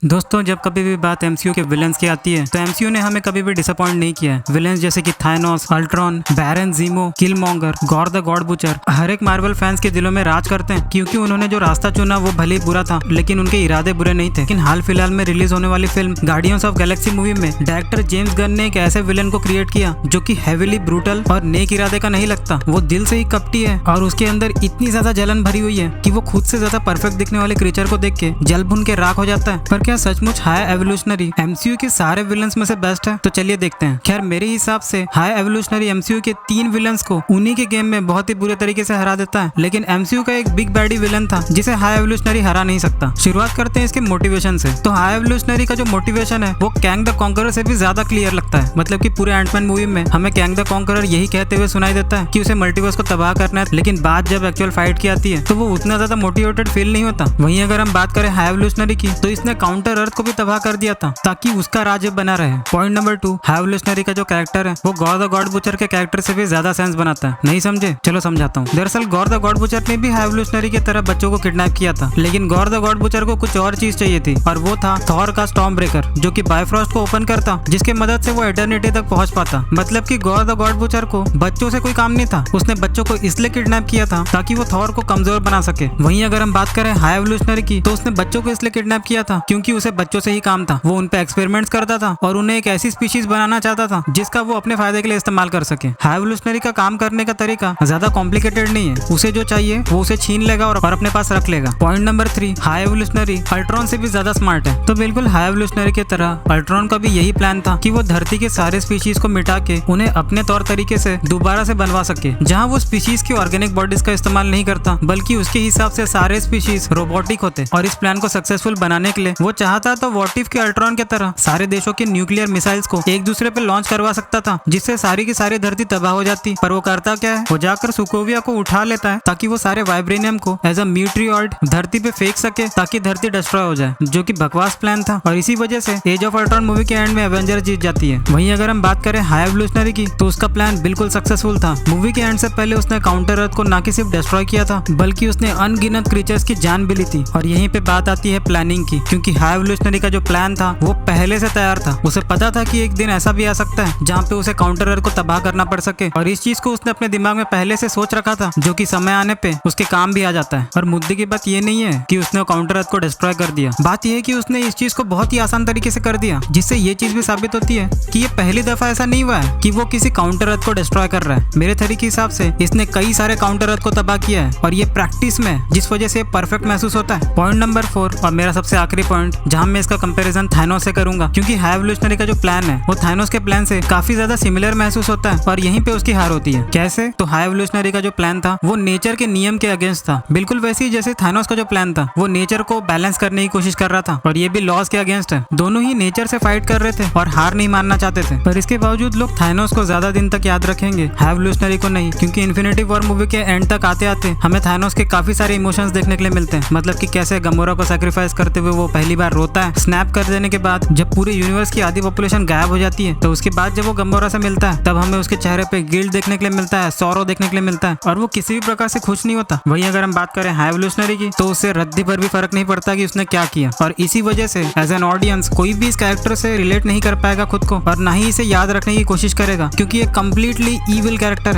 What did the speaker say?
दोस्तों, जब कभी भी बात एमसीयू के विलेंस की आती है तो एमसीयू ने हमें कभी भी डिसअपॉइंट नहीं किया है। विलेंस जैसे कि Thanos, Ultron, Baron Zemo, Killmonger, Gorr the God Butcher हर एक मार्वल फैंस के दिलों में राज करते हैं, क्योंकि उन्होंने जो रास्ता चुना वो भले ही बुरा था, लेकिन उनके इरादे बुरे नहीं थे। लेकिन हाल फिलहाल में रिलीज होने वाली film guardians of Galaxy movie में डायरेक्टर जेम्स गन ने एक ऐसे विलेन को क्रिएट किया जो कि हेविली ब्रूटल और नेक इरादे का नहीं लगता। वो दिल से ही कपटी है और उसके अंदर इतनी ज्यादा जलन भरी हुई है कि वो खुद से ज्यादा परफेक्ट दिखने वाले क्रीचर को देख के जल भुन के राख हो जाता है। पर क्या सचमुच हाई एवोल्यूशनरी एमसीयू के सारे विलन्स में से बेस्ट है? तो चलिए देखते हैं। खैर, मेरे हिसाब से हाई एवोल्यूशनरी एमसीयू के 3 विलन्स को उन्हीं के गेम में बहुत ही बुरे तरीके से हरा देता है, लेकिन एमसीयू का एक बिग बैडी विलन था जिसे हाई एवोल्यूशनरी हरा नहीं सकता। शुरुआत करते हैं इसके मोटिवेशन से। तो हाई एवोल्यूशनरी का जो मोटिवेशन है वो कैंग द कॉन्करर से भी ज्यादा क्लियर लगता है। मतलब कि पूरे एंटमैन मूवी में हमें कैंग द कॉन्करर यही कहते हुए सुनाई देता है कि उसे मल्टीवर्स को तबाह करना है, लेकिन बात जब एक्चुअल फाइट की आती है तो वो उतना ज्यादा मोटिवेटेड फील नहीं होता। वहीं अगर हम बात करें हाई एवोल्यूशनरी की, तो इसने काउंटर अर्थ को भी तबाह कर दिया था ताकि उसका राज्य बना रहे। पॉइंट नंबर 2, हाई एवोल्यूशनरी का जो कैरेक्टर है वो गॉर द गॉड बुचर के कैरेक्टर से भी ज्यादा सेंस बनाता है। नहीं समझे? चलो समझाता हूँ। दरअसल गॉर द गॉड बुचर ने भी हाई एवोल्यूशनरी की तरह बच्चों को किडनैप किया था, लेकिन गॉर द गॉड बुचर को कुछ और चीज चाहिए थी और वो था थॉर का स्टॉर्म ब्रेकर, जो कि बायफ्रॉस्ट को ओपन करता, जिसके मदद से वो एटर्निटी तक पहुंच पाता। मतलब कि गॉर द गॉड बुचर को बच्चों से कोई काम नहीं था, उसने बच्चों को इसलिए किडनैप किया था ताकि वो थॉर को कमजोर बना सके। वहीं अगर हम बात करें हाई एवोल्यूशनरी की, तो उसने बच्चों को इसलिए किडनैप किया था क्योंकि उसे बच्चों से ही काम था। वो उन पे एक्सपेरिमेंट्स करता था और उन्हें एक ऐसी स्पीशीज बनाना चाहता था जिसका वो अपने फायदे के लिए इस्तेमाल कर सके। हाई एवोल्यूशनरी का काम करने का तरीका ज्यादा कॉम्प्लिकेटेड नहीं है। उसे जो चाहिए वो उसे छीन लेगा और अपने पास रख लेगा। Point number 3, high evolutionary Ultron से भी ज्यादा स्मार्ट है। तो बिल्कुल हाई एवोल्यूशनरी की तरह अल्ट्रॉन का भी यही प्लान था कि वो धरती के सारे स्पीशीज को मिटा के उन्हें अपने तौर तरीके से दोबारा से बनवा सके, जहाँ वो स्पीशीज की ऑर्गेनिक बॉडीज का इस्तेमाल नहीं करता, बल्कि उसके हिसाब से सारे स्पीशीज रोबोटिक होते। और इस प्लान को सक्सेसफुल बनाने के लिए वो चाहता तो व्हाट इफ के अल्ट्रॉन की तरह सारे देशों के न्यूक्लियर मिसाइल्स को एक दूसरे पे लॉन्च करवा सकता था, जिससे सारी की सारी धरती तबाह हो जाती। पर वो करता क्या है, वो जाकर सुकोविया को उठा लेता है ताकि वो सारे वाइब्रेनियम को एज अ मीटियोर धरती पे फेंक सके ताकि धरती डिस्ट्रॉय हो जाए, जो कि बकवास प्लान था। और इसी वजह से एज ऑफ अल्ट्रॉन मूवी के एंड में एवेंजर जीत जाती है। वहीं अगर हम बात करें हाई एवोल्यूशनरी की, तो उसका प्लान बिल्कुल सक्सेसफुल था। मूवी के एंड से पहले उसने काउंटर अर्थ को न कि सिर्फ डिस्ट्रॉय किया था, बल्कि उसने अनगिनत क्रीचर्स की जान भी ली थी। और यहीं पे बात आती है प्लानिंग की, क्योंकि हाई एवोल्यूशनरी का जो प्लान था वो पहले से तैयार था। उसे पता था कि एक दिन ऐसा भी आ सकता है जहाँ पे उसे काउंटर अर्थ को तबाह करना पड़ सके, और इस चीज को उसने अपने दिमाग में पहले से सोच रखा था, जो कि समय आने पे उसके काम भी आ जाता है। और मुद्दे की बात ये नहीं है कि उसने काउंटर अर्थ को डिस्ट्रॉय कर दिया, बात यह है कि उसने इस चीज को बहुत ही आसान तरीके से कर दिया, जिससे ये चीज भी साबित होती है कि ये पहली दफा ऐसा नहीं हुआ है कि वो किसी काउंटर अर्थ को डिस्ट्रॉय कर रहा है। मेरे थ्योरी के हिसाब से इसने कई सारे काउंटर अर्थ को तबाह किया है, और ये प्रैक्टिस में, जिस वजह से परफेक्ट महसूस होता है। पॉइंट नंबर 4 और मेरा सबसे आखिरी पॉइंट, जहां मैं इसका कंपैरिजन थानोस से करूंगा, क्योंकि हाई एवोल्यूशनरी का जो प्लान है वो थानोस के प्लान से काफी ज्यादा सिमिलर महसूस होता है, और यहीं पे उसकी हार होती है। कैसे? तो हाई एवोल्यूशनरी का जो प्लान था वो नेचर के नियम के अगेंस्ट था, बिल्कुल वैसे ही जैसे थानोस का जो प्लान था वो नेचर को बैलेंस करने की कोशिश कर रहा था, और ये भी लॉज के अगेंस्ट है। दोनों ही नेचर से फाइट कर रहे थे और हार नहीं मानना चाहते थे, पर इसके बावजूद लोग थानोस को ज्यादा दिन तक याद रखेंगे, हाई एवोल्यूशनरी को नहीं, क्योंकि इन्फिनिटी वॉर मूवी के एंड तक आते आते हमें थानोस के काफी सारे इमोशंस देखने के लिए मिलते हैं। मतलब कि कैसे गमोरा को सैक्रिफाइस करते हुए वो पहली बार रोता है, स्नैप कर देने के बाद जब पूरे यूनिवर्स की आधी पॉपुलेशन गायब हो जाती है, तो उसके बाद जब वो गमोरा से मिलता है तब हमें उसके चेहरे पे गिल्ट देखने के लिए मिलता है, सौरो देखने के लिए मिलता है, और वो किसी भी प्रकार से खुश नहीं होता। वहीं अगर हम बात करें हाई एवोल्यूशनरी की, तो उससे रद्दी पर भी फर्क नहीं पड़ता कि उसने क्या किया, और इसी वजह से एज एन ऑडियंस कोई भी इस कैरेक्टर से रिलेट नहीं कर पाएगा खुद को, और ना ही इसे याद रखने की कोशिश करेगा, क्योंकि ये कम्प्लीटली ईविल कैरेक्टर है।